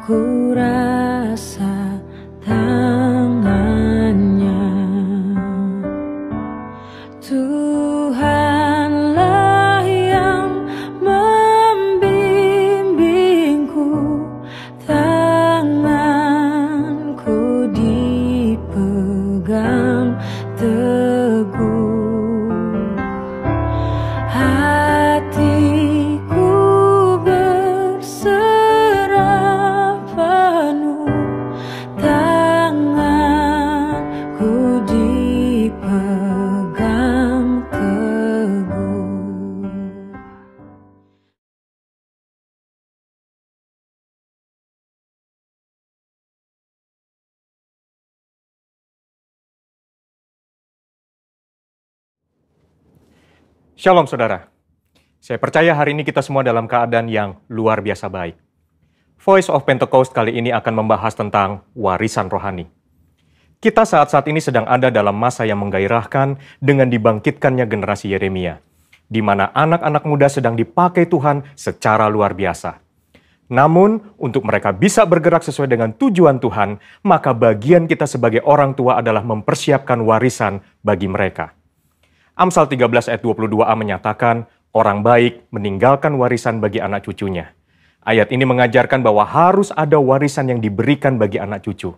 ku rasa tangannya. Tuhanlah yang membimbingku, tanganku dipegang teguh, hatiku berserah penuh, tanganku dipegang teguh. Shalom saudara, saya percaya hari ini kita semua dalam keadaan yang luar biasa baik. Voice of Pentecost kali ini akan membahas tentang warisan rohani. Kita saat ini sedang ada dalam masa yang menggairahkan dengan dibangkitkannya generasi Yeremia, di mana anak-anak muda sedang dipakai Tuhan secara luar biasa. Namun, untuk mereka bisa bergerak sesuai dengan tujuan Tuhan, maka bagian kita sebagai orang tua adalah mempersiapkan warisan bagi mereka. Amsal 13 ayat 22a menyatakan, orang baik meninggalkan warisan bagi anak cucunya. Ayat ini mengajarkan bahwa harus ada warisan yang diberikan bagi anak cucu.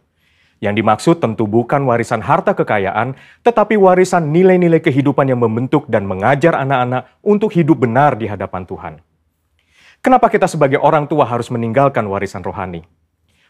Yang dimaksud tentu bukan warisan harta kekayaan, tetapi warisan nilai-nilai kehidupan yang membentuk dan mengajar anak-anak untuk hidup benar di hadapan Tuhan. Kenapa kita sebagai orang tua harus meninggalkan warisan rohani?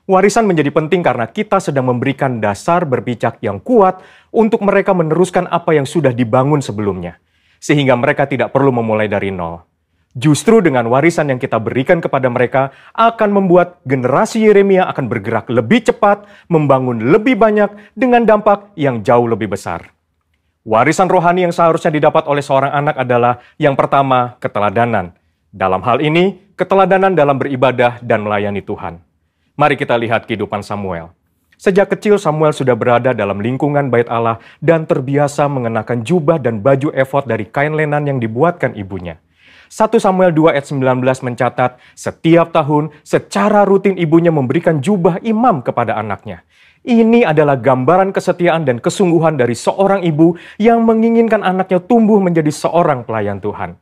Warisan menjadi penting karena kita sedang memberikan dasar berpijak yang kuat untuk mereka meneruskan apa yang sudah dibangun sebelumnya, sehingga mereka tidak perlu memulai dari nol. Justru dengan warisan yang kita berikan kepada mereka akan membuat generasi Yeremia akan bergerak lebih cepat, membangun lebih banyak dengan dampak yang jauh lebih besar. Warisan rohani yang seharusnya didapat oleh seorang anak adalah yang pertama, keteladanan. Dalam hal ini, keteladanan dalam beribadah dan melayani Tuhan. Mari kita lihat kehidupan Samuel. Sejak kecil Samuel sudah berada dalam lingkungan bait Allah dan terbiasa mengenakan jubah dan baju efod dari kain lenan yang dibuatkan ibunya. 1 Samuel 2 ayat 19 mencatat, setiap tahun secara rutin ibunya memberikan jubah imam kepada anaknya. Ini adalah gambaran kesetiaan dan kesungguhan dari seorang ibu yang menginginkan anaknya tumbuh menjadi seorang pelayan Tuhan.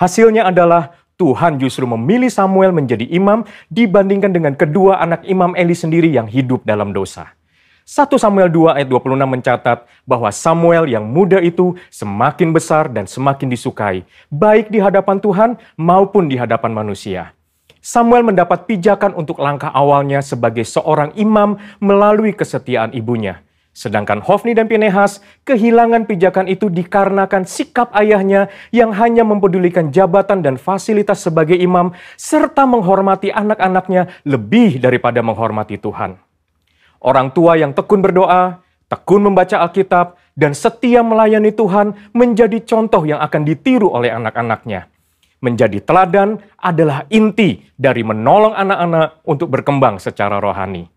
Hasilnya adalah Tuhan justru memilih Samuel menjadi imam dibandingkan dengan kedua anak imam Eli sendiri yang hidup dalam dosa. 1 Samuel 2 ayat 26 mencatat bahwa Samuel yang muda itu semakin besar dan semakin disukai, baik di hadapan Tuhan maupun di hadapan manusia. Samuel mendapat pijakan untuk langkah awalnya sebagai seorang imam melalui kesetiaan ibunya. Sedangkan Hofni dan Pinehas kehilangan pijakan itu dikarenakan sikap ayahnya yang hanya mempedulikan jabatan dan fasilitas sebagai imam serta menghormati anak-anaknya lebih daripada menghormati Tuhan. Orang tua yang tekun berdoa, tekun membaca Alkitab, dan setia melayani Tuhan menjadi contoh yang akan ditiru oleh anak-anaknya. Menjadi teladan adalah inti dari menolong anak-anak untuk berkembang secara rohani.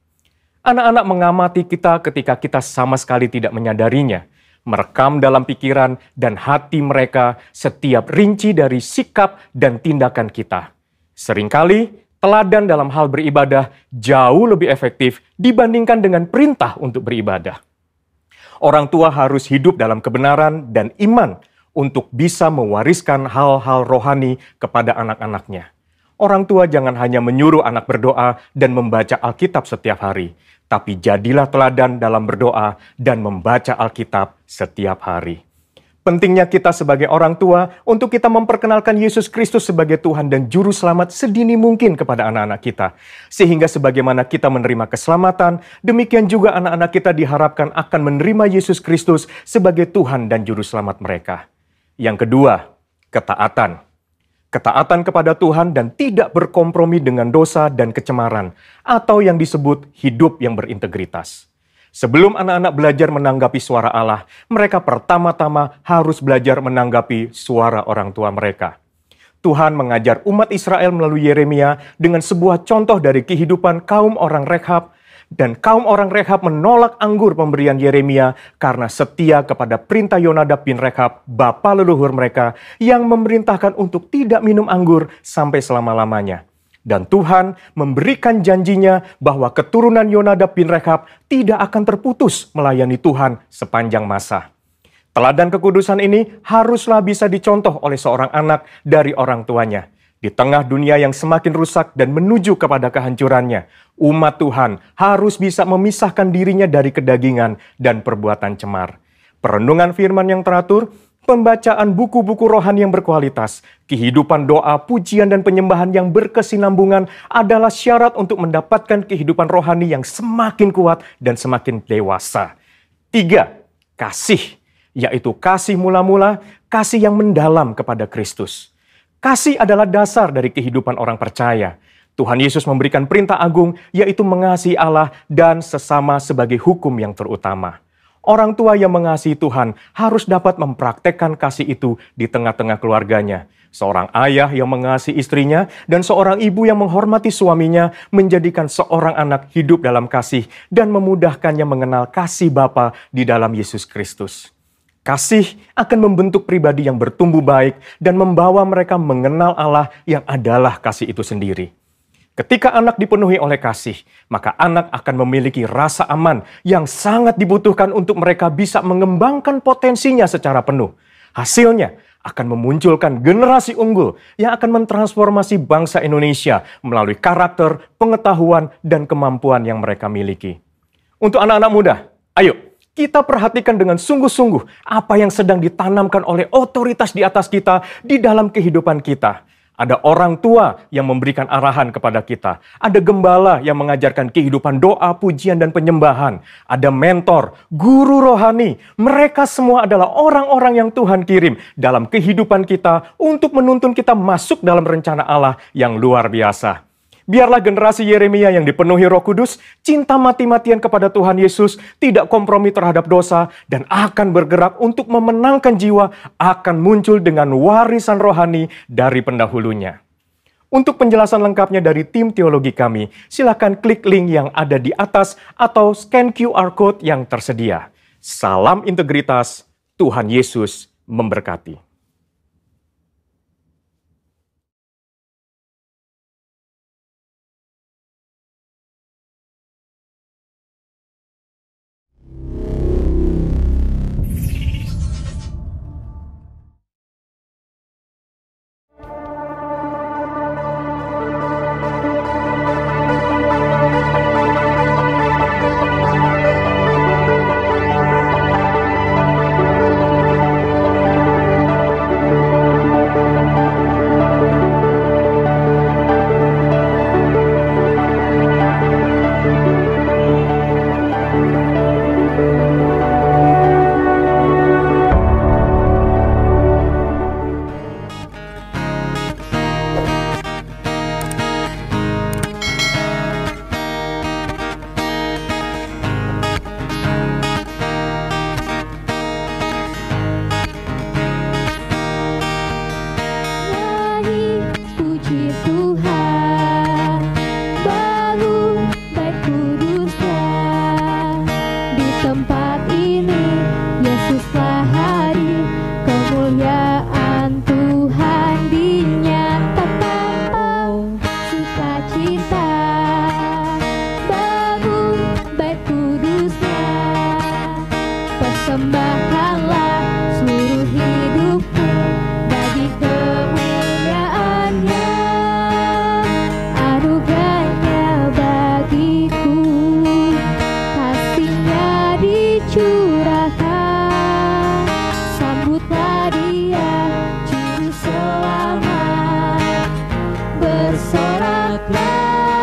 Anak-anak mengamati kita ketika kita sama sekali tidak menyadarinya, merekam dalam pikiran dan hati mereka setiap rinci dari sikap dan tindakan kita. Seringkali, teladan dalam hal beribadah jauh lebih efektif dibandingkan dengan perintah untuk beribadah. Orang tua harus hidup dalam kebenaran dan iman untuk bisa mewariskan hal-hal rohani kepada anak-anaknya. Orang tua jangan hanya menyuruh anak berdoa dan membaca Alkitab setiap hari, tapi jadilah teladan dalam berdoa dan membaca Alkitab setiap hari. Pentingnya kita sebagai orang tua untuk kita memperkenalkan Yesus Kristus sebagai Tuhan dan Juru Selamat sedini mungkin kepada anak-anak kita. Sehingga sebagaimana kita menerima keselamatan, demikian juga anak-anak kita diharapkan akan menerima Yesus Kristus sebagai Tuhan dan Juru Selamat mereka. Yang kedua, ketaatan. Ketaatan kepada Tuhan dan tidak berkompromi dengan dosa dan kecemaran, atau yang disebut hidup yang berintegritas. Sebelum anak-anak belajar menanggapi suara Allah, mereka pertama-tama harus belajar menanggapi suara orang tua mereka. Tuhan mengajar umat Israel melalui Yeremia dengan sebuah contoh dari kehidupan kaum orang Rekhab, dan kaum orang Rekhab menolak anggur pemberian Yeremia karena setia kepada perintah Yonadab bin Rekhab, bapa leluhur mereka, yang memerintahkan untuk tidak minum anggur sampai selama-lamanya. Dan Tuhan memberikan janjinya bahwa keturunan Yonadab bin Rekab tidak akan terputus melayani Tuhan sepanjang masa. Teladan kekudusan ini haruslah bisa dicontoh oleh seorang anak dari orang tuanya. Di tengah dunia yang semakin rusak dan menuju kepada kehancurannya, umat Tuhan harus bisa memisahkan dirinya dari kedagingan dan perbuatan cemar. Perenungan firman yang teratur, pembacaan buku-buku rohani yang berkualitas, kehidupan doa, pujian, dan penyembahan yang berkesinambungan adalah syarat untuk mendapatkan kehidupan rohani yang semakin kuat dan semakin dewasa. 3. Kasih, yaitu kasih mula-mula, kasih yang mendalam kepada Kristus. Kasih adalah dasar dari kehidupan orang percaya. Tuhan Yesus memberikan perintah agung, yaitu mengasihi Allah dan sesama sebagai hukum yang terutama. Orang tua yang mengasihi Tuhan harus dapat mempraktekkan kasih itu di tengah-tengah keluarganya. Seorang ayah yang mengasihi istrinya dan seorang ibu yang menghormati suaminya menjadikan seorang anak hidup dalam kasih dan memudahkannya mengenal kasih Bapa di dalam Yesus Kristus. Kasih akan membentuk pribadi yang bertumbuh baik dan membawa mereka mengenal Allah yang adalah kasih itu sendiri. Ketika anak dipenuhi oleh kasih, maka anak akan memiliki rasa aman yang sangat dibutuhkan untuk mereka bisa mengembangkan potensinya secara penuh. Hasilnya akan memunculkan generasi unggul yang akan mentransformasi bangsa Indonesia melalui karakter, pengetahuan, dan kemampuan yang mereka miliki. Untuk anak-anak muda, ayo kita perhatikan dengan sungguh-sungguh apa yang sedang ditanamkan oleh otoritas di atas kita di dalam kehidupan kita. Ada orang tua yang memberikan arahan kepada kita. Ada gembala yang mengajarkan kehidupan doa, pujian, dan penyembahan. Ada mentor, guru rohani. Mereka semua adalah orang-orang yang Tuhan kirim dalam kehidupan kita untuk menuntun kita masuk dalam rencana Allah yang luar biasa. Biarlah generasi Yeremia yang dipenuhi Roh Kudus, cinta mati-matian kepada Tuhan Yesus, tidak kompromi terhadap dosa, dan akan bergerak untuk memenangkan jiwa, akan muncul dengan warisan rohani dari pendahulunya. Untuk penjelasan lengkapnya dari tim teologi kami, silakan klik link yang ada di atas atau scan QR Code yang tersedia. Salam integritas, Tuhan Yesus memberkati. Persembahkanlah seluruh hidupku bagi kemuliaan-Nya, anugerah-Nya bagiku, kasih-Nya dicurahkan, sambutlah Dia juru selamat, bersoraklah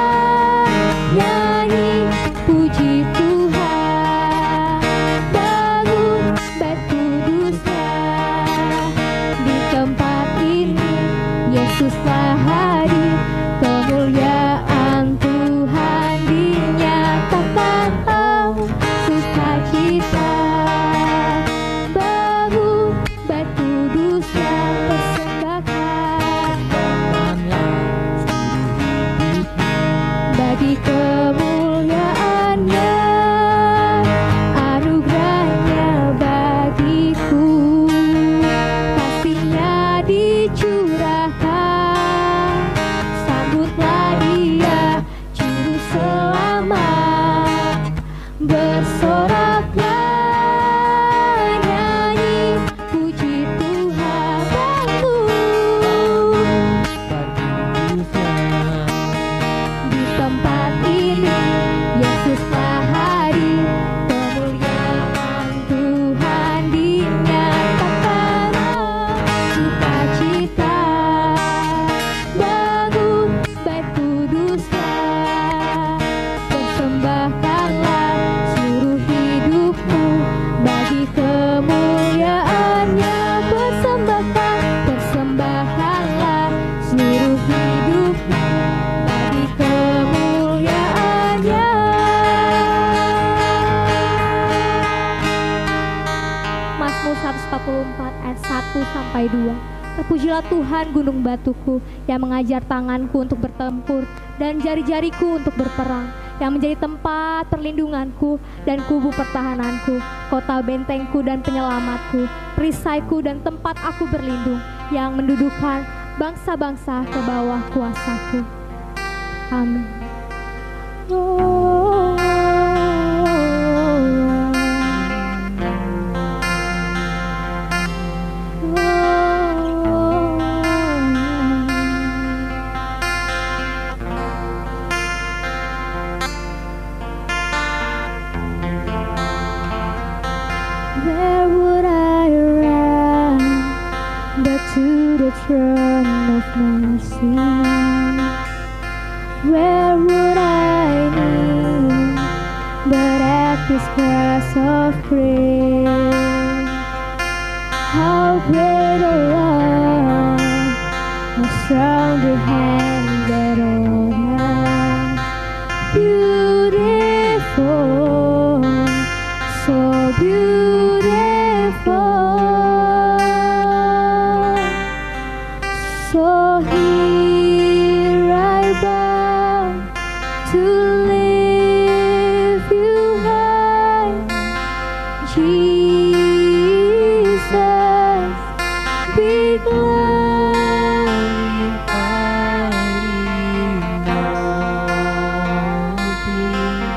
Engkaulah Tuhan gunung batuku yang mengajar tanganku untuk bertempur dan jari-jariku untuk berperang, yang menjadi tempat perlindunganku dan kubu pertahananku, kota bentengku dan penyelamatku, perisaiku dan tempat aku berlindung, yang mendudukkan bangsa-bangsa ke bawah kuasaku. Amin. Where would I run but to the throne of mercy? Where would I kneel but at His cross of grace? How great a love, how strong the hand that holds us. Beautiful, so beautiful. So here I bow to lift you high, Jesus, be glorified in all things.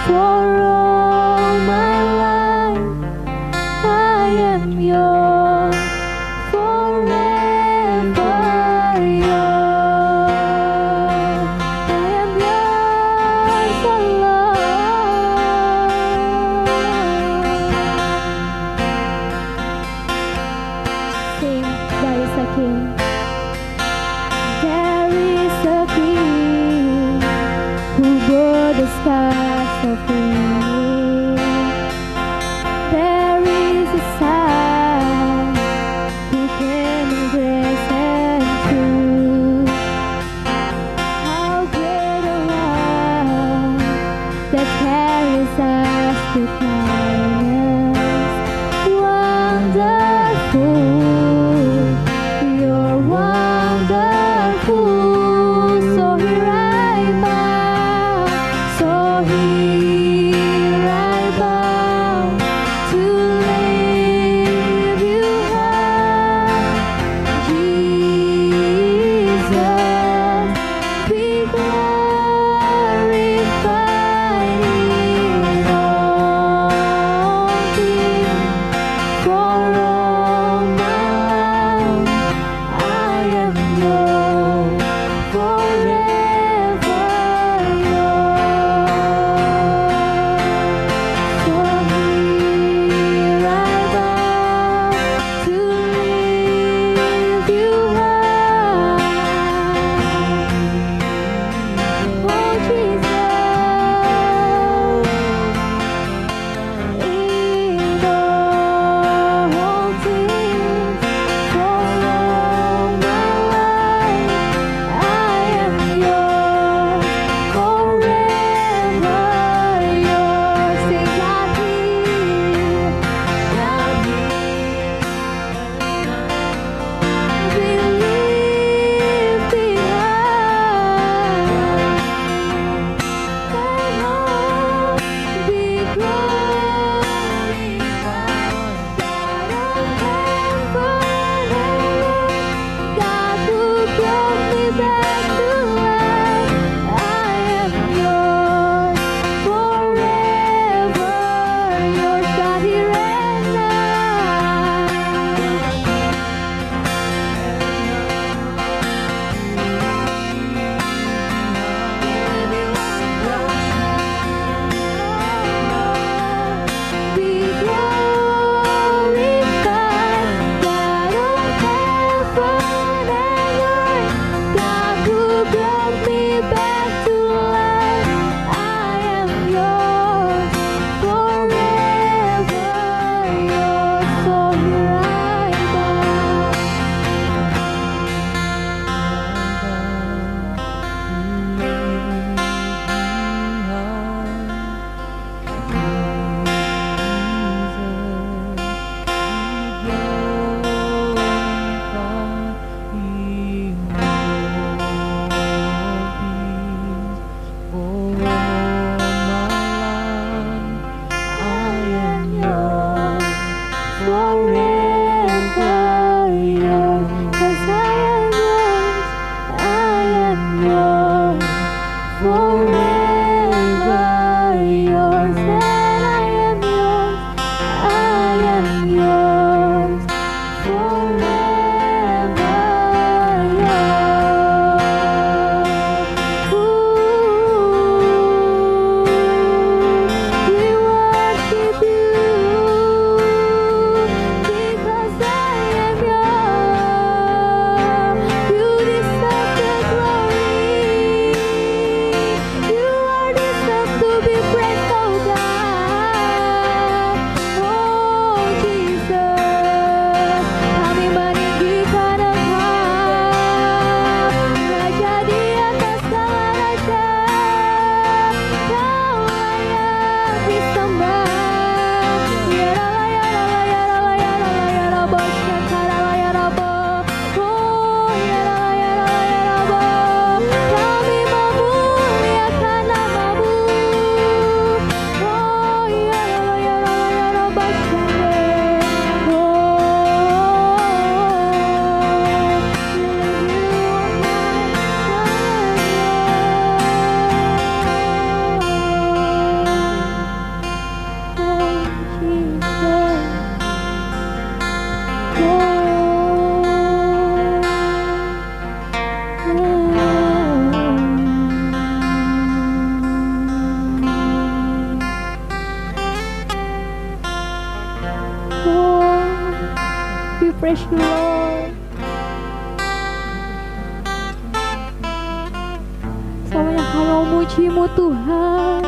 For all my life I am yours, forever yours. I am yours alone. Sing, there is a king. There is a king who bore the scars of me. There is a Son who came in grace and truth. How great a love that carries us to kindness. Wonderful, you're wonderful. So here I bow, so here I bow to lift you high, Jesus, be glorified in all memuji-Mu Tuhan.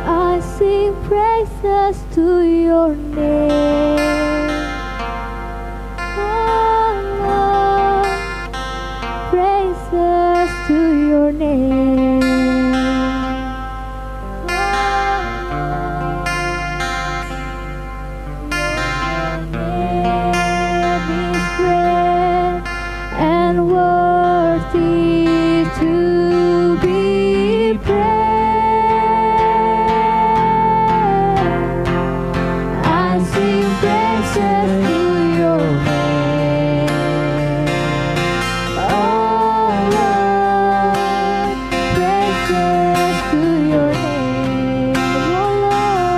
I sing praises to your name. Oh, praises to your name. And worthy to be praised. I sing praises to your name. Oh Lord, praises to your name. Oh Lord,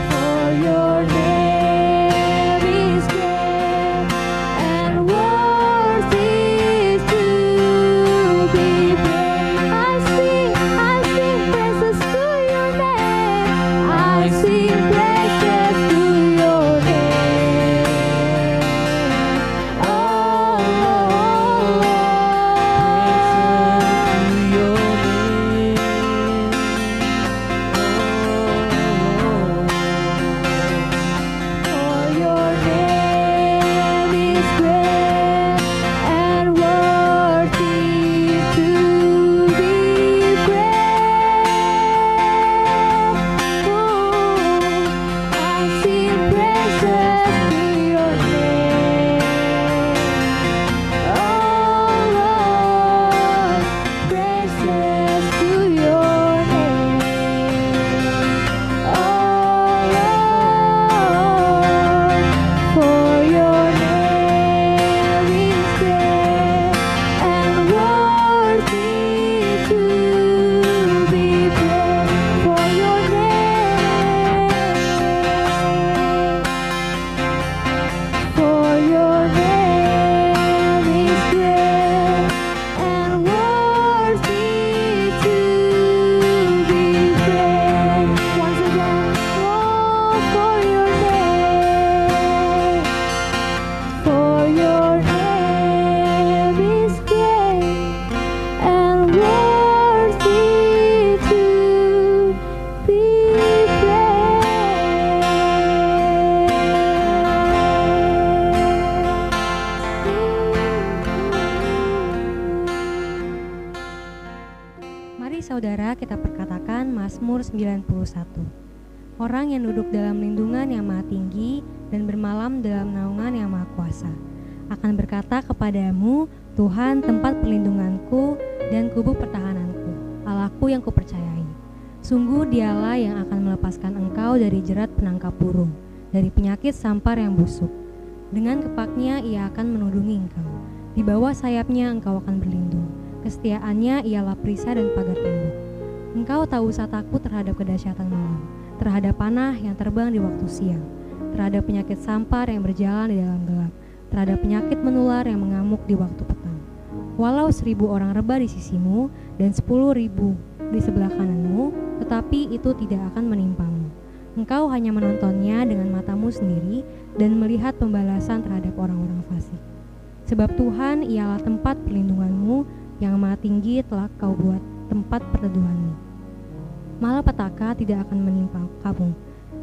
for your name is great and worthy to be praised. I sing praises to your name. I sing praises to your name. Oh for your name is great and worthy to be praised. I sing praises to your name. Oh Lord, praises to your name. Oh Lord, for your name is great and worthy to be praised. For your name is great and worthy to be praised. Once again, oh, for your name is great and worthy to be praised. Mari saudara kita perkatakan Mazmur 91. Orang yang duduk dalam lindungan yang maha tinggi dan bermalam dalam naungan yang maha kuasa akan berkata kepadamu, Tuhan tempat perlindunganku dan kubu pertahananku, Allahku yang kupercayai. Sungguh dialah yang akan melepaskan engkau dari jerat penangkap burung, dari penyakit sampar yang busuk. Dengan kepaknya ia akan menudungi engkau, di bawah sayapnya engkau akan berlindung. Kesetiaannya ialah perisai dan pagar tembok. Engkau tak usah takut terhadap kedahsyatan malam, terhadap panah yang terbang di waktu siang, terhadap penyakit sampar yang berjalan di dalam gelap, terhadap penyakit menular yang mengamuk di waktu petang. Walau 1000 orang rebah di sisimu dan 10.000 di sebelah kananmu, tetapi itu tidak akan menimpamu. Engkau hanya menontonnya dengan matamu sendiri dan melihat pembalasan terhadap orang-orang fasik. Sebab Tuhan ialah tempat perlindunganmu, yang maha tinggi telah kau buat tempat perteduhanmu. Malapetaka tidak akan menimpa kamu,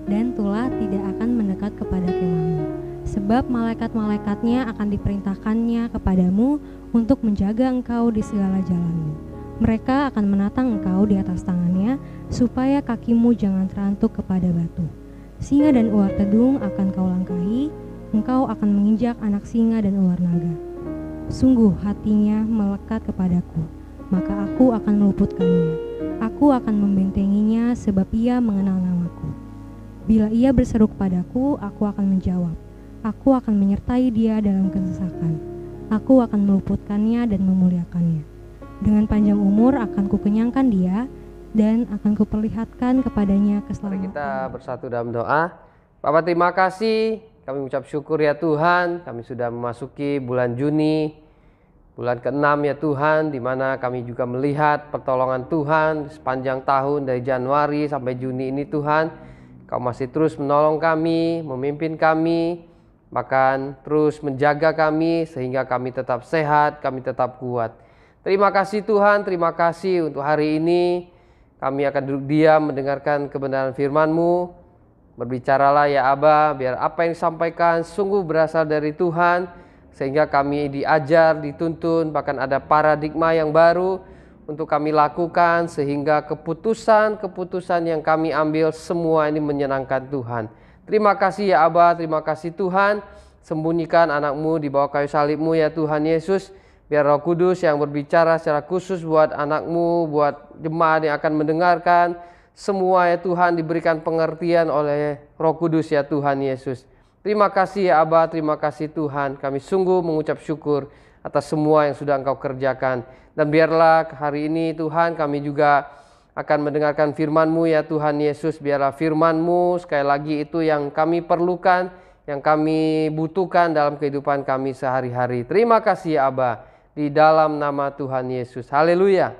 dan tulah tidak akan mendekat kepada kemahmu. Sebab malaikat-malaikatnya akan diperintahkannya kepadamu untuk menjaga engkau di segala jalanmu. Mereka akan menatang engkau di atas tangannya, supaya kakimu jangan terantuk kepada batu. Singa dan ular tedung akan kau langkahi, engkau akan menginjak anak singa dan ular naga. Sungguh hatinya melekat kepadaku, maka aku akan meluputkannya. Aku akan membentenginya sebab ia mengenal namaku. Bila ia berseru kepadaku, aku akan menjawab. Aku akan menyertai dia dalam kesesakan. Aku akan meluputkannya dan memuliakannya. Dengan panjang umur akan kukenyangkan dia dan akan kuperlihatkan kepadanya keselamatan. Mari kita bersatu dalam doa. Bapa, terima kasih kami mengucap syukur ya Tuhan, kami sudah memasuki bulan Juni, bulan ke-6 ya Tuhan, di mana kami juga melihat pertolongan Tuhan sepanjang tahun dari Januari sampai Juni ini Tuhan. Kau masih terus menolong kami, memimpin kami, bahkan terus menjaga kami sehingga kami tetap sehat, kami tetap kuat. Terima kasih Tuhan, terima kasih untuk hari ini. Kami akan duduk diam mendengarkan kebenaran firman-Mu. Berbicaralah ya Aba, biar apa yang disampaikan sungguh berasal dari Tuhan, sehingga kami diajar, dituntun, bahkan ada paradigma yang baru untuk kami lakukan, sehingga keputusan-keputusan yang kami ambil semua ini menyenangkan Tuhan. Terima kasih ya Aba, terima kasih Tuhan. Sembunyikan anak-Mu di bawah kayu salib-Mu ya Tuhan Yesus. Biar Roh Kudus yang berbicara secara khusus buat anak-Mu, buat jemaat yang akan mendengarkan. Semua ya Tuhan diberikan pengertian oleh Roh Kudus ya Tuhan Yesus. Terima kasih ya Aba, terima kasih Tuhan. Kami sungguh mengucap syukur atas semua yang sudah Engkau kerjakan. Dan biarlah hari ini Tuhan kami juga akan mendengarkan firman-Mu ya Tuhan Yesus. Biarlah firman-Mu sekali lagi itu yang kami perlukan, yang kami butuhkan dalam kehidupan kami sehari-hari. Terima kasih ya Aba, di dalam nama Tuhan Yesus. Haleluya.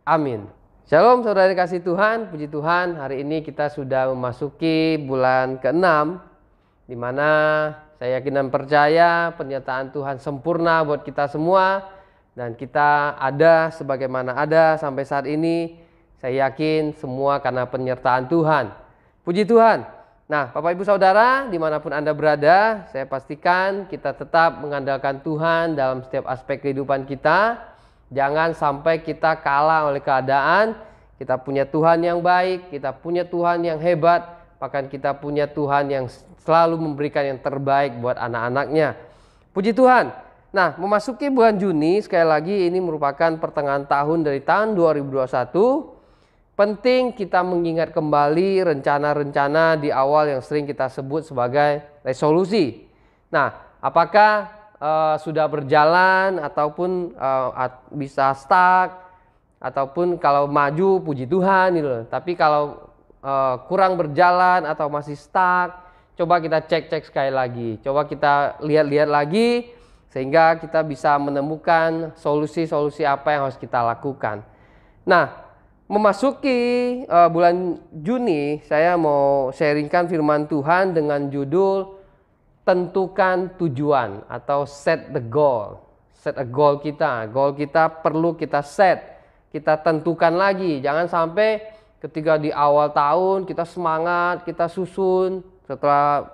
Amin. Shalom saudara kasih Tuhan, puji Tuhan. Hari ini kita sudah memasuki bulan ke-6, di mana saya yakin dan percaya penyertaan Tuhan sempurna buat kita semua. Dan kita ada sebagaimana ada sampai saat ini. Saya yakin semua karena penyertaan Tuhan. Puji Tuhan. Nah Bapak Ibu Saudara, dimanapun Anda berada, saya pastikan kita tetap mengandalkan Tuhan dalam setiap aspek kehidupan kita. Jangan sampai kita kalah oleh keadaan. Kita punya Tuhan yang baik, kita punya Tuhan yang hebat, bahkan kita punya Tuhan yang selalu memberikan yang terbaik buat anak-anaknya. Puji Tuhan. Nah, memasuki bulan Juni, sekali lagi ini merupakan pertengahan tahun dari tahun 2021. Penting kita mengingat kembali rencana-rencana di awal yang sering kita sebut sebagai resolusi. Nah, apakah sudah berjalan ataupun bisa stuck, ataupun kalau maju puji Tuhan gitu. Tapi kalau kurang berjalan atau masih stuck, coba kita cek sekali lagi. Coba kita lihat lagi sehingga kita bisa menemukan solusi-solusi apa yang harus kita lakukan. Nah, memasuki bulan Juni, saya mau sharingkan firman Tuhan dengan judul tentukan tujuan atau set the goal. Set a goal kita. Goal kita perlu kita set. Kita tentukan lagi. Jangan sampai ketika di awal tahun kita semangat, kita susun. Setelah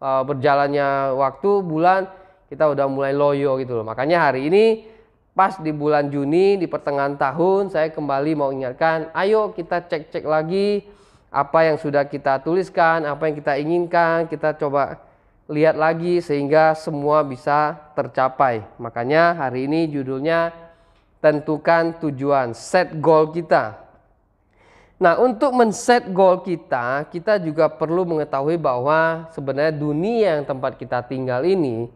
berjalannya waktu, bulan, kita udah mulai loyo gitu loh. Makanya hari ini pas di bulan Juni, di pertengahan tahun, saya kembali mau ingatkan, ayo kita cek lagi apa yang sudah kita tuliskan, apa yang kita inginkan, kita coba lihat lagi sehingga semua bisa tercapai. Makanya hari ini judulnya tentukan tujuan, set goal kita. Nah, untuk men-set goal kita juga perlu mengetahui bahwa sebenarnya dunia yang tempat kita tinggal ini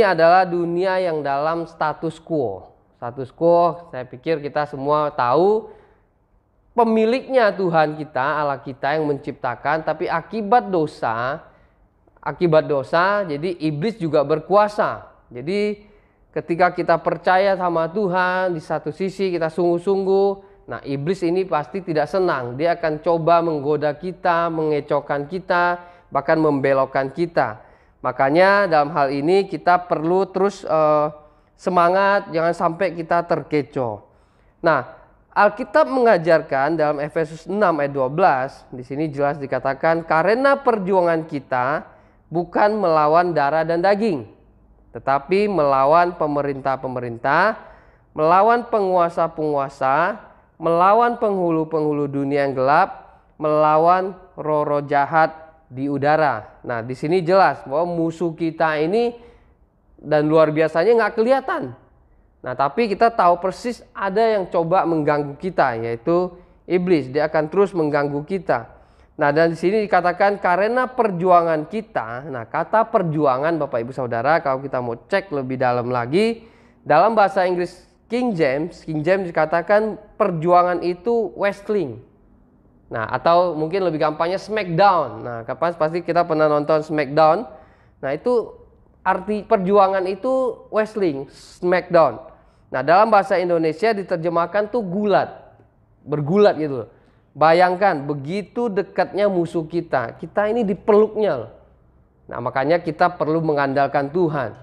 adalah dunia yang dalam status quo. Status quo, saya pikir kita semua tahu, pemiliknya Tuhan kita, Allah kita yang menciptakan, tapi akibat dosa, jadi iblis juga berkuasa. Jadi ketika kita percaya sama Tuhan, di satu sisi kita sungguh-sungguh, nah iblis ini pasti tidak senang. Dia akan coba menggoda kita, mengecohkan kita, bahkan membelokkan kita. Makanya dalam hal ini kita perlu terus semangat, jangan sampai kita terkecoh. Nah, Alkitab mengajarkan dalam Efesus 6 ayat 12, di sini jelas dikatakan, karena perjuangan kita bukan melawan darah dan daging, tetapi melawan pemerintah-pemerintah, melawan penguasa-penguasa, melawan penghulu-penghulu dunia yang gelap, melawan roh-roh jahat di udara. Nah, di sini jelas bahwa musuh kita ini dan luar biasanya nggak kelihatan. Nah, tapi kita tahu persis ada yang coba mengganggu kita, yaitu iblis. Dia akan terus mengganggu kita. Nah, dan di sini dikatakan karena perjuangan kita. Nah, kata perjuangan Bapak Ibu Saudara, kalau kita mau cek lebih dalam lagi, dalam bahasa Inggris King James dikatakan perjuangan itu wrestling. Nah, atau mungkin lebih gampangnya smackdown. Nah, pasti kita pernah nonton smackdown. Nah itu arti perjuangan itu wrestling, smackdown. Nah dalam bahasa Indonesia diterjemahkan tuh gulat, bergulat gitu. Bayangkan begitu dekatnya musuh kita ini dipeluknya. Nah makanya kita perlu mengandalkan Tuhan.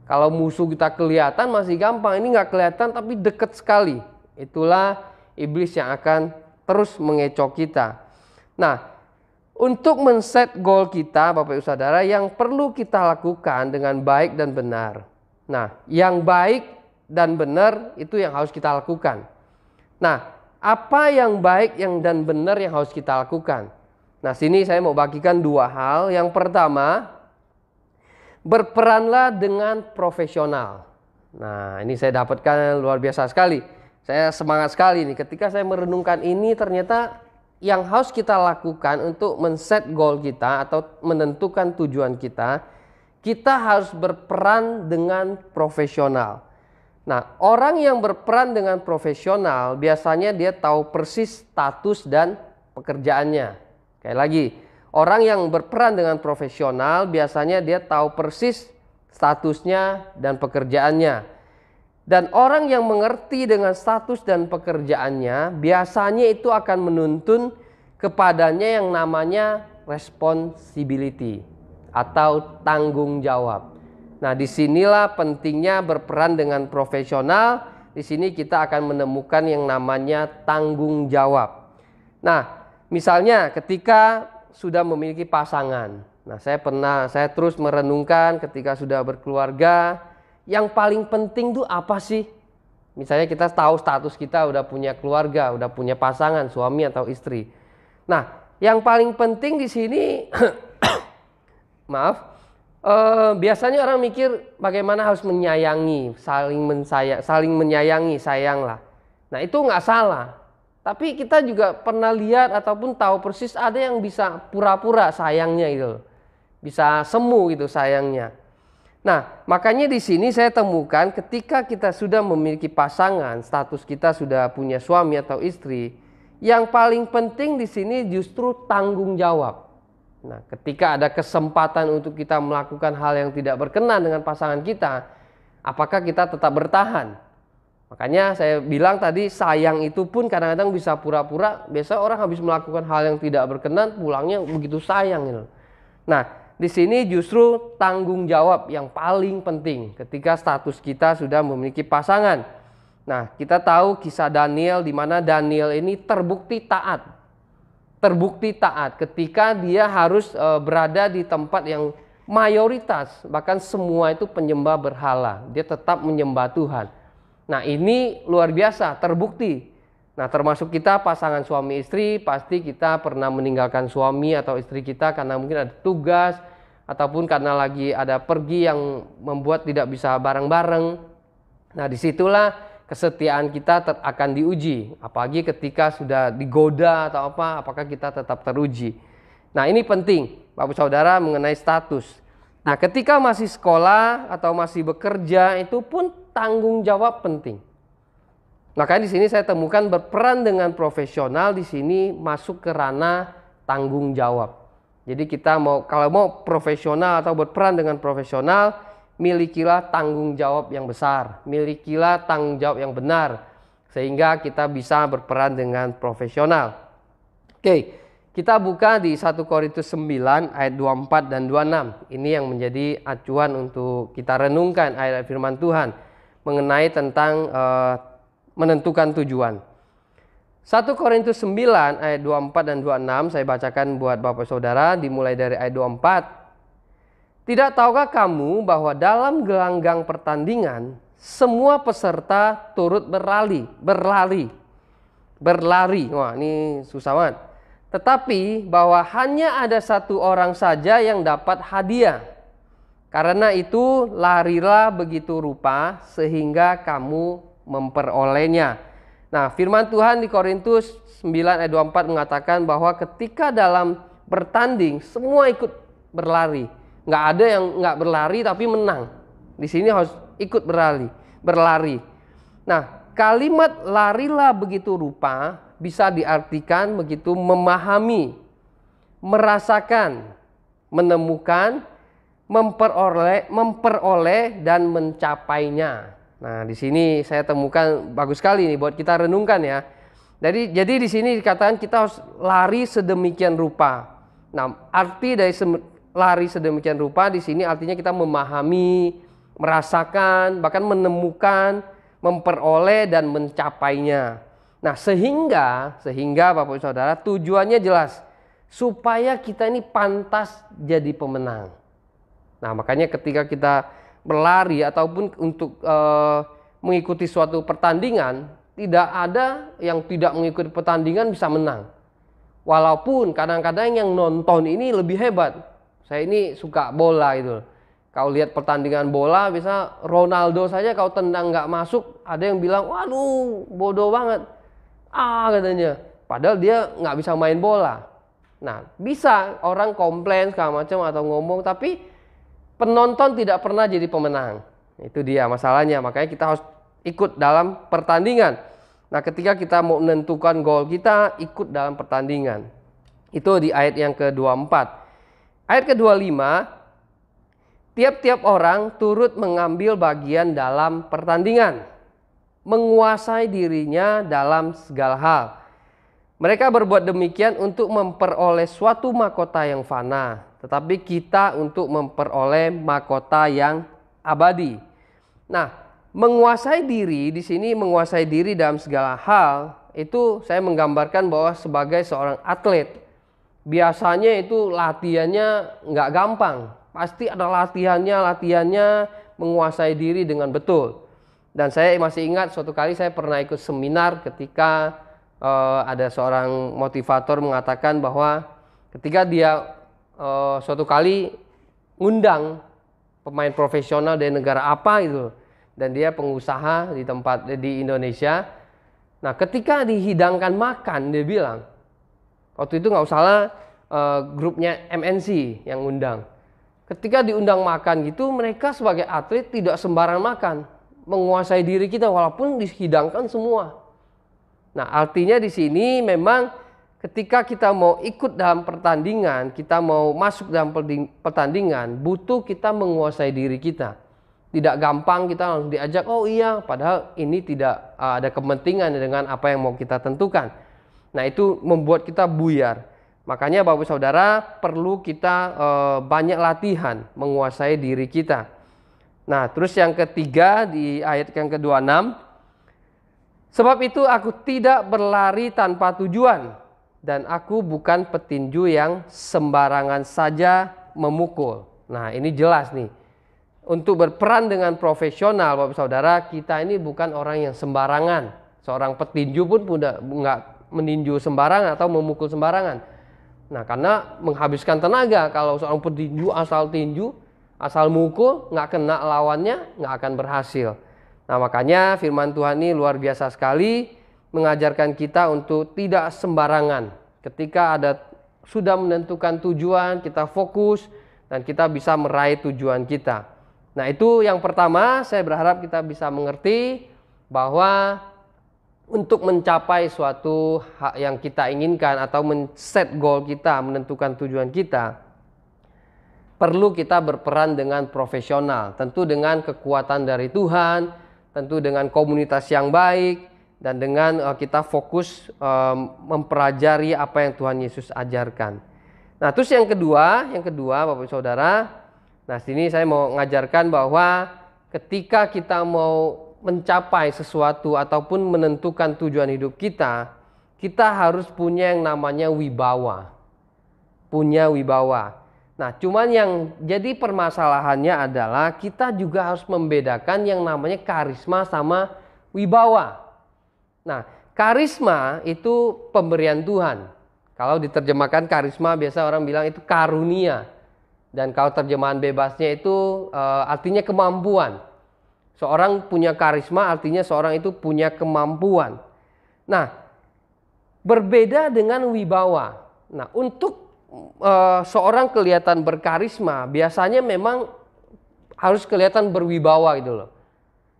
Kalau musuh kita kelihatan masih gampang, ini nggak kelihatan tapi dekat sekali. Itulah iblis yang akan terus mengecoh kita. Nah, untuk men-set goal kita, Bapak Ibu Saudara, yang perlu kita lakukan dengan baik dan benar. Nah, yang baik dan benar itu yang harus kita lakukan. Nah, apa yang baik dan benar yang harus kita lakukan? Nah, sini saya mau bagikan dua hal. Yang pertama, berperanlah dengan profesional. Nah, ini saya dapatkan luar biasa sekali. Saya semangat sekali nih ketika saya merenungkan ini, ternyata yang harus kita lakukan untuk men-set goal kita atau menentukan tujuan kita harus berperan dengan profesional. Nah, orang yang berperan dengan profesional biasanya dia tahu persis status dan pekerjaannya. Sekali lagi, orang yang berperan dengan profesional biasanya dia tahu persis statusnya dan pekerjaannya. Dan orang yang mengerti dengan status dan pekerjaannya biasanya itu akan menuntun kepadanya yang namanya responsibility atau tanggung jawab. Nah, disinilah pentingnya berperan dengan profesional. Di sini kita akan menemukan yang namanya tanggung jawab. Nah, misalnya ketika sudah memiliki pasangan. Nah, saya terus merenungkan ketika sudah berkeluarga, yang paling penting tuh apa sih? Misalnya kita tahu status kita udah punya keluarga, udah punya pasangan, suami atau istri. Nah, yang paling penting di sini biasanya orang mikir bagaimana harus menyayangi, saling menyayangi, sayanglah. Nah, itu nggak salah. Tapi kita juga pernah lihat ataupun tahu persis ada yang bisa pura-pura sayangnya gitu. Bisa semu gitu sayangnya. Nah, makanya di sini saya temukan ketika kita sudah memiliki pasangan, status kita sudah punya suami atau istri, yang paling penting di sini justru tanggung jawab. Nah, ketika ada kesempatan untuk kita melakukan hal yang tidak berkenan dengan pasangan kita, apakah kita tetap bertahan? Makanya saya bilang tadi, sayang itu pun kadang-kadang bisa pura-pura. Biasa orang habis melakukan hal yang tidak berkenan, pulangnya begitu sayang gitu. Nah, di sini justru tanggung jawab yang paling penting ketika status kita sudah memiliki pasangan. Nah, kita tahu kisah Daniel di mana Daniel ini terbukti taat. Terbukti taat ketika dia harus berada di tempat yang mayoritas, bahkan semua itu penyembah berhala. Dia tetap menyembah Tuhan. Nah, ini luar biasa, terbukti. Nah, termasuk kita pasangan suami istri, pasti kita pernah meninggalkan suami atau istri kita karena mungkin ada tugas ataupun karena lagi ada pergi yang membuat tidak bisa bareng-bareng. Nah, disitulah kesetiaan kita akan diuji, apalagi ketika sudah digoda atau apakah kita tetap teruji. Nah, ini penting Bapak Saudara mengenai status. Nah, ketika masih sekolah atau masih bekerja itu pun tanggung jawab penting. Makanya di sini saya temukan berperan dengan profesional di sini masuk ke ranah tanggung jawab. Jadi kita kalau mau profesional atau berperan dengan profesional, milikilah tanggung jawab yang besar, milikilah tanggung jawab yang benar, sehingga kita bisa berperan dengan profesional. Oke, kita buka di 1 Korintus 9 ayat 24 dan 26. Ini yang menjadi acuan untuk kita renungkan ayat firman Tuhan mengenai tentang menentukan tujuan. 1 Korintus 9 ayat 24 dan 26 saya bacakan buat Bapak Saudara, dimulai dari ayat 24. Tidak tahukah kamu bahwa dalam gelanggang pertandingan semua peserta turut berlari. Wah, ini susah banget. Tetapi bahwa hanya ada satu orang saja yang dapat hadiah. Karena itu larilah begitu rupa sehingga kamu memperolehnya. Nah, firman Tuhan di Korintus 9 ayat 24 mengatakan bahwa ketika dalam bertanding semua ikut berlari. Nggak ada yang nggak berlari tapi menang. Di sini harus ikut berlari. Nah, kalimat larilah begitu rupa bisa diartikan begitu memahami, merasakan, menemukan, memperoleh dan mencapainya. Nah, di sini saya temukan bagus sekali nih buat kita renungkan ya. Jadi di sini dikatakan kita harus lari sedemikian rupa. Nah, arti dari lari sedemikian rupa di sini artinya kita memahami, merasakan, bahkan menemukan, memperoleh dan mencapainya. Nah, sehingga Bapak Ibu Saudara, tujuannya jelas supaya kita ini pantas jadi pemenang. Nah, makanya ketika kita berlari ataupun untuk mengikuti suatu pertandingan, tidak ada yang tidak mengikuti pertandingan bisa menang. Walaupun kadang-kadang yang nonton ini lebih hebat. Saya ini suka bola gitu. Kalau lihat pertandingan bola, bisa Ronaldo saja kalau tendang nggak masuk, ada yang bilang, waduh bodoh banget. Katanya. Padahal dia nggak bisa main bola. Nah, bisa orang komplain segala macam atau ngomong, tapi penonton tidak pernah jadi pemenang. Itu dia masalahnya. Makanya kita harus ikut dalam pertandingan. Nah, ketika kita mau menentukan gol kita, ikut dalam pertandingan. Itu di ayat yang ke-24. Ayat ke-25, tiap-tiap orang turut mengambil bagian dalam pertandingan, menguasai dirinya dalam segala hal. Mereka berbuat demikian untuk memperoleh suatu mahkota yang fana, tetapi kita untuk memperoleh mahkota yang abadi. Nah, menguasai diri di sini, menguasai diri dalam segala hal, itu saya menggambarkan bahwa sebagai seorang atlet, biasanya itu latihannya nggak gampang. Pasti ada latihannya menguasai diri dengan betul. Dan saya masih ingat suatu kali saya pernah ikut seminar ketika ada seorang motivator mengatakan bahwa ketika dia suatu kali ngundang pemain profesional dari negara apa itu, dan dia pengusaha di Indonesia. Nah, ketika dihidangkan makan, dia bilang, waktu itu nggak usah grupnya MNC yang undang. Ketika diundang makan gitu, mereka sebagai atlet tidak sembarang makan, menguasai diri kita walaupun dihidangkan semua. Nah, artinya di sini memang ketika kita mau ikut dalam pertandingan, kita mau masuk dalam pertandingan, butuh kita menguasai diri kita. Tidak gampang kita langsung diajak, oh iya, padahal ini tidak ada kepentingan dengan apa yang mau kita tentukan. Nah, itu membuat kita buyar. Makanya Bapak Saudara perlu kita banyak latihan menguasai diri kita. Nah, terus yang ketiga di ayat yang ke-26, sebab itu aku tidak berlari tanpa tujuan, dan aku bukan petinju yang sembarangan saja memukul. Nah, ini jelas nih. Untuk berperan dengan profesional, Bapak Saudara, kita ini bukan orang yang sembarangan. Seorang petinju pun nggak meninju sembarangan atau memukul sembarangan. Nah, karena menghabiskan tenaga. Kalau seorang petinju asal mukul, nggak kena lawannya, nggak akan berhasil. Nah, makanya firman Tuhan ini luar biasa sekali, mengajarkan kita untuk tidak sembarangan. Ketika sudah menentukan tujuan, kita fokus, dan kita bisa meraih tujuan kita. Nah, itu yang pertama, saya berharap kita bisa mengerti bahwa untuk mencapai suatu hak yang kita inginkan atau men-set goal kita, menentukan tujuan kita, perlu kita berperan dengan profesional, tentu dengan kekuatan dari Tuhan, tentu dengan komunitas yang baik, dan dengan kita fokus mempelajari apa yang Tuhan Yesus ajarkan. Nah, terus yang kedua Bapak Saudara, nah, sini saya mau mengajarkan bahwa ketika kita mau mencapai sesuatu ataupun menentukan tujuan hidup kita, kita harus punya yang namanya wibawa. Punya wibawa. Nah, cuman yang jadi permasalahannya adalah kita juga harus membedakan yang namanya karisma sama wibawa. Nah, karisma itu pemberian Tuhan. Kalau diterjemahkan karisma, biasa orang bilang itu karunia. Dan kalau terjemahan bebasnya itu artinya kemampuan. Seorang punya karisma artinya seorang itu punya kemampuan. Nah, berbeda dengan wibawa. Nah, untuk seorang kelihatan berkarisma, biasanya memang harus kelihatan berwibawa gitu loh.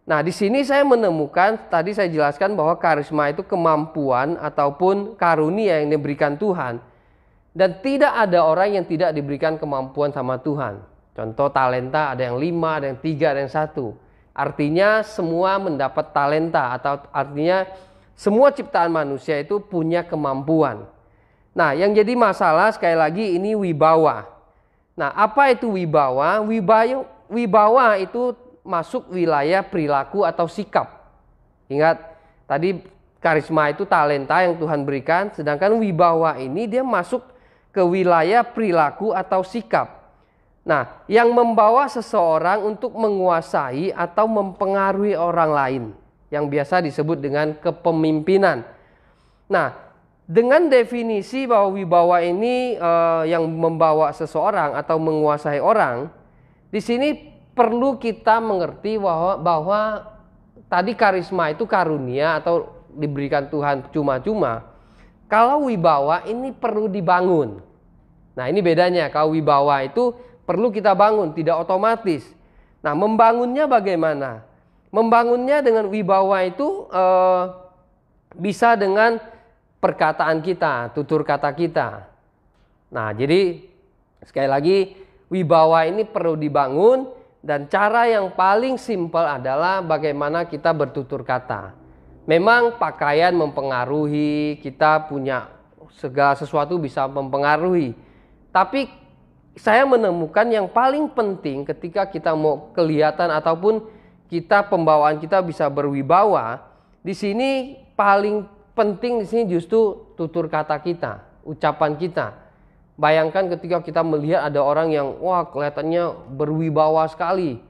Nah, di sini saya menemukan, tadi saya jelaskan bahwa karisma itu kemampuan ataupun karunia yang diberikan Tuhan. Dan tidak ada orang yang tidak diberikan kemampuan sama Tuhan. Contoh talenta ada yang 5, ada yang 3, ada yang 1. Artinya semua mendapat talenta, atau artinya semua ciptaan manusia itu punya kemampuan. Nah, yang jadi masalah sekali lagi ini wibawa. Nah, apa itu wibawa? Wibawa itu masuk wilayah perilaku atau sikap. Ingat, tadi karisma itu talenta yang Tuhan berikan, sedangkan wibawa ini dia masuk ke wilayah perilaku atau sikap. Nah, yang membawa seseorang untuk menguasai atau mempengaruhi orang lain, yang biasa disebut dengan kepemimpinan. Nah, dengan definisi bahwa wibawa ini yang membawa seseorang atau menguasai orang, di sini perlu kita mengerti bahwa tadi karisma itu karunia atau diberikan Tuhan cuma-cuma. Kalau wibawa ini perlu dibangun. Nah, ini bedanya. Kalau wibawa itu perlu kita bangun, tidak otomatis. Nah, membangunnya bagaimana? Membangunnya dengan wibawa itu bisa dengan perkataan kita, tutur kata kita. Nah, jadi sekali lagi wibawa ini perlu dibangun, dan cara yang paling simpel adalah bagaimana kita bertutur kata. Memang pakaian mempengaruhi, kita punya segala sesuatu bisa mempengaruhi. Tapi saya menemukan yang paling penting ketika kita mau kelihatan ataupun pembawaan kita bisa berwibawa, di sini paling penting di sini justru tutur kata kita, ucapan kita. Bayangkan ketika kita melihat ada orang yang wah kelihatannya berwibawa sekali,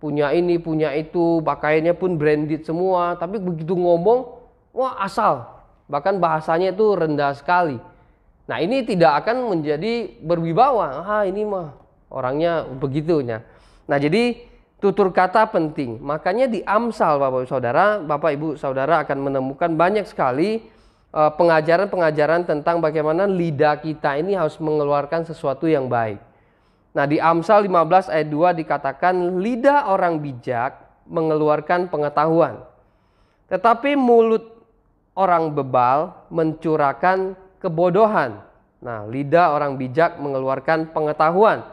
punya ini, punya itu, pakaiannya pun branded semua, tapi begitu ngomong, wah asal, bahkan bahasanya itu rendah sekali. Nah, ini tidak akan menjadi berwibawa. Ini mah orangnya begitunya. Nah, jadi tutur kata penting. Makanya di Amsal Bapak Ibu Saudara akan menemukan banyak sekali pengajaran-pengajaran tentang bagaimana lidah kita ini harus mengeluarkan sesuatu yang baik. Nah, di Amsal 15 ayat 2 dikatakan lidah orang bijak mengeluarkan pengetahuan, tetapi mulut orang bebal mencurahkan kebodohan. Nah, lidah orang bijak mengeluarkan pengetahuan,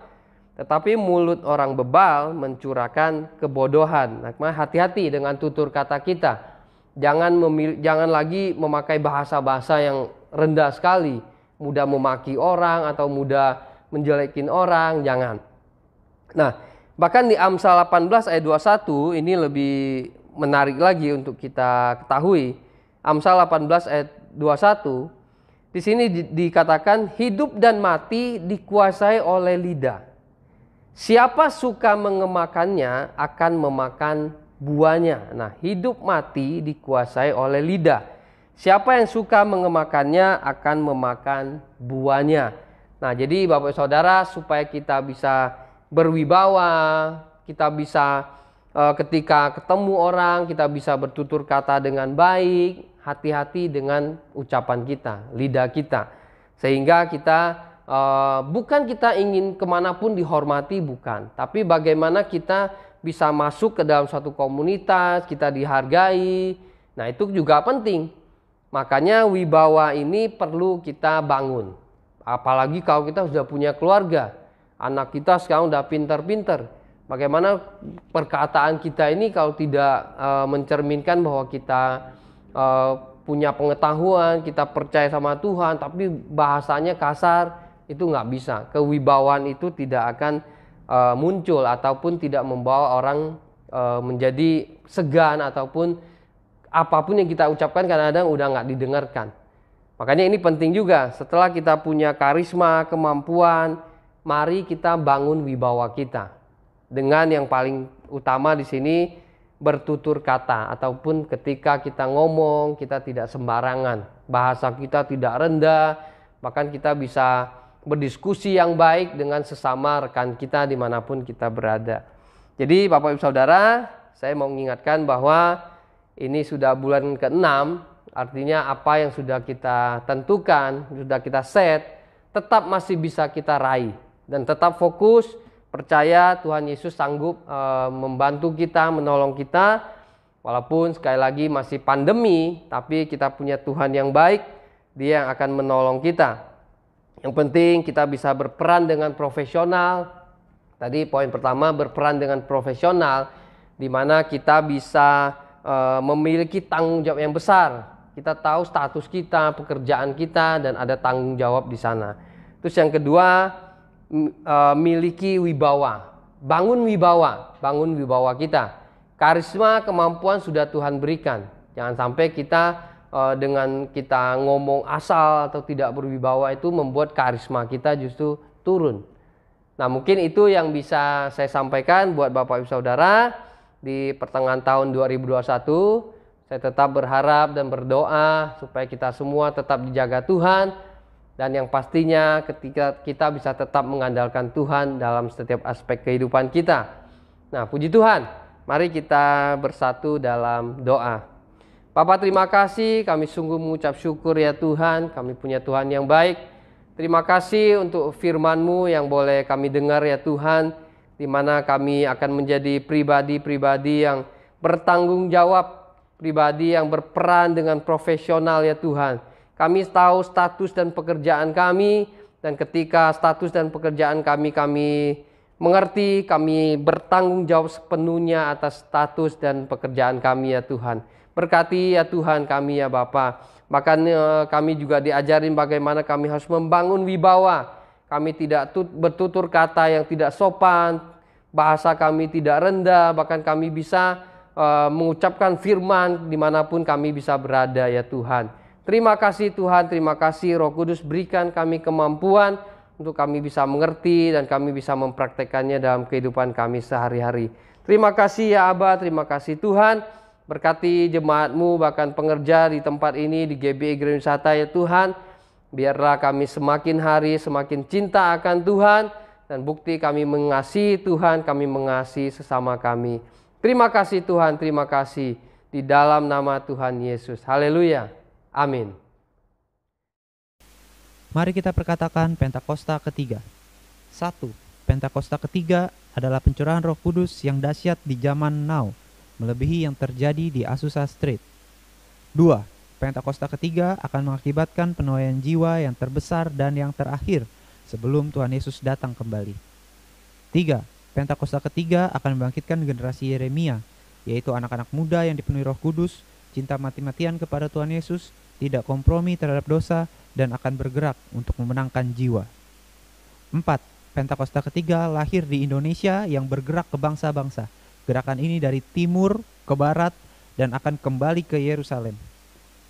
tetapi mulut orang bebal mencurahkan kebodohan. Nah, hati-hati dengan tutur kata kita. Jangan lagi memakai bahasa-bahasa yang rendah sekali, mudah memaki orang atau mudah menjelekin orang, jangan. Nah, bahkan di Amsal 18 ayat 21 ini lebih menarik lagi untuk kita ketahui. Amsal 18 ayat 21 di sini dikatakan hidup dan mati dikuasai oleh lidah. Siapa suka mengemakannya akan memakan buahnya. Nah, hidup mati dikuasai oleh lidah. Siapa yang suka mengemakannya akan memakan buahnya. Nah, jadi Bapak Saudara, supaya kita bisa berwibawa, kita bisa ketika ketemu orang, kita bisa bertutur kata dengan baik. Hati-hati dengan ucapan kita, lidah kita. Sehingga kita bukan kita ingin kemanapun dihormati, bukan. Tapi bagaimana kita bisa masuk ke dalam suatu komunitas, kita dihargai. Nah, itu juga penting. Makanya wibawa ini perlu kita bangun. Apalagi kalau kita sudah punya keluarga. Anak kita sekarang udah pinter-pinter. Bagaimana perkataan kita ini kalau tidak mencerminkan bahwa kita punya pengetahuan, kita percaya sama Tuhan, tapi bahasanya kasar, itu nggak bisa. Kewibawaan itu tidak akan muncul ataupun tidak membawa orang menjadi segan, ataupun apapun yang kita ucapkan kadang-kadang udah nggak didengarkan. Makanya ini penting juga, setelah kita punya karisma, kemampuan, mari kita bangun wibawa kita. Dengan yang paling utama di sini bertutur kata, ataupun ketika kita ngomong kita tidak sembarangan, bahasa kita tidak rendah, bahkan kita bisa berdiskusi yang baik dengan sesama rekan kita dimanapun kita berada. Jadi Bapak Ibu Saudara, saya mau mengingatkan bahwa ini sudah bulan ke-6, artinya apa yang sudah kita tentukan, sudah kita set, tetap masih bisa kita raih, dan tetap fokus. Percaya Tuhan Yesus sanggup membantu kita, menolong kita. Walaupun sekali lagi masih pandemi, tapi kita punya Tuhan yang baik. Dia yang akan menolong kita. Yang penting kita bisa berperan dengan profesional, Tadi poin pertama, berperan dengan profesional, di mana kita bisa memiliki tanggung jawab yang besar. Kita tahu status kita, pekerjaan kita, dan ada tanggung jawab di sana. Terus yang kedua, miliki wibawa. Bangun wibawa kita. Karisma, kemampuan sudah Tuhan berikan. Jangan sampai kita dengan kita ngomong asal atau tidak berwibawa itu membuat karisma kita justru turun. Nah, mungkin itu yang bisa saya sampaikan buat Bapak Ibu Saudara di pertengahan tahun 2021. Saya tetap berharap dan berdoa supaya kita semua tetap dijaga Tuhan, dan yang pastinya ketika kita bisa tetap mengandalkan Tuhan dalam setiap aspek kehidupan kita. Nah, puji Tuhan, mari kita bersatu dalam doa. Bapa, terima kasih, kami sungguh mengucap syukur ya Tuhan, kami punya Tuhan yang baik. Terima kasih untuk firman-Mu yang boleh kami dengar ya Tuhan, di mana kami akan menjadi pribadi-pribadi yang bertanggung jawab, pribadi yang berperan dengan profesional ya Tuhan. Kami tahu status dan pekerjaan kami, dan ketika status dan pekerjaan kami mengerti, kami bertanggung jawab sepenuhnya atas status dan pekerjaan kami ya Tuhan. Berkati ya Tuhan kami ya Bapa. Bahkan kami juga diajarin bagaimana kami harus membangun wibawa. Kami tidak bertutur kata yang tidak sopan, bahasa kami tidak rendah, bahkan kami bisa mengucapkan firman dimanapun kami bisa berada ya Tuhan. Terima kasih Tuhan, terima kasih Roh Kudus, berikan kami kemampuan untuk kami bisa mengerti dan kami bisa mempraktekannya dalam kehidupan kami sehari-hari. Terima kasih ya Aba, terima kasih Tuhan. Berkati jemaat-Mu, bahkan pengerja di tempat ini, di GBI Gereja Wisata ya Tuhan. Biarlah kami semakin hari semakin cinta akan Tuhan, dan bukti kami mengasihi Tuhan, kami mengasihi sesama kami. Terima kasih Tuhan, terima kasih. Di dalam nama Tuhan Yesus. Haleluya. Amin. Mari kita perkatakan Pentakosta ketiga. 1. Pentakosta ketiga adalah pencurahan Roh Kudus yang dahsyat di zaman now, melebihi yang terjadi di Azusa Street. 2. Pentakosta ketiga akan mengakibatkan penuaian jiwa yang terbesar dan yang terakhir sebelum Tuhan Yesus datang kembali. 3. Pentakosta ketiga akan membangkitkan generasi Yeremia, yaitu anak-anak muda yang dipenuhi Roh Kudus, cinta mati-matian kepada Tuhan Yesus, tidak kompromi terhadap dosa, dan akan bergerak untuk memenangkan jiwa. 4. Pentakosta ketiga lahir di Indonesia yang bergerak ke bangsa-bangsa. Gerakan ini dari timur ke barat dan akan kembali ke Yerusalem.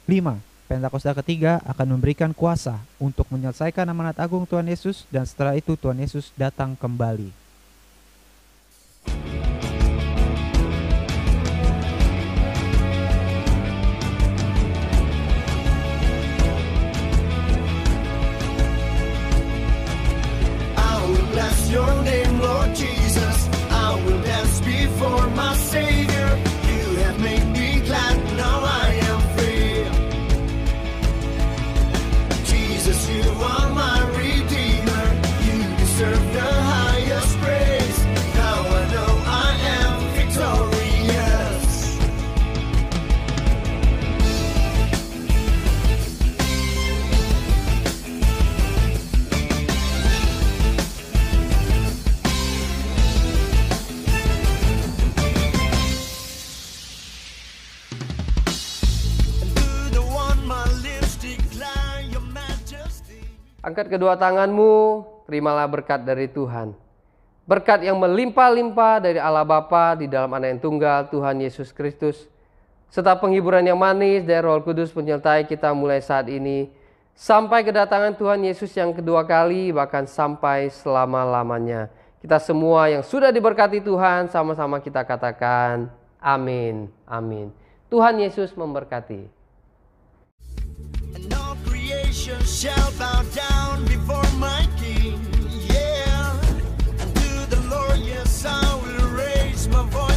5. Pentakosta ketiga akan memberikan kuasa untuk menyelesaikan amanat agung Tuhan Yesus, dan setelah itu Tuhan Yesus datang kembali. Your name, Lord Jesus, I will dance before my Savior. You have made me glad, now I am free. Jesus, you are my Redeemer. You deserve the highest praise. Now I know I am victorious. Angkat kedua tanganmu, terimalah berkat dari Tuhan. Berkat yang melimpah-limpah dari Allah Bapa di dalam Anak yang tunggal Tuhan Yesus Kristus, serta penghiburan yang manis dari Roh Kudus penyertai kita mulai saat ini, sampai kedatangan Tuhan Yesus yang kedua kali, bahkan sampai selama-lamanya. Kita semua yang sudah diberkati Tuhan, sama-sama kita katakan, amin, amin. Tuhan Yesus memberkati. Shall bow down before my King, yeah. And to the Lord, yes, I will raise my voice.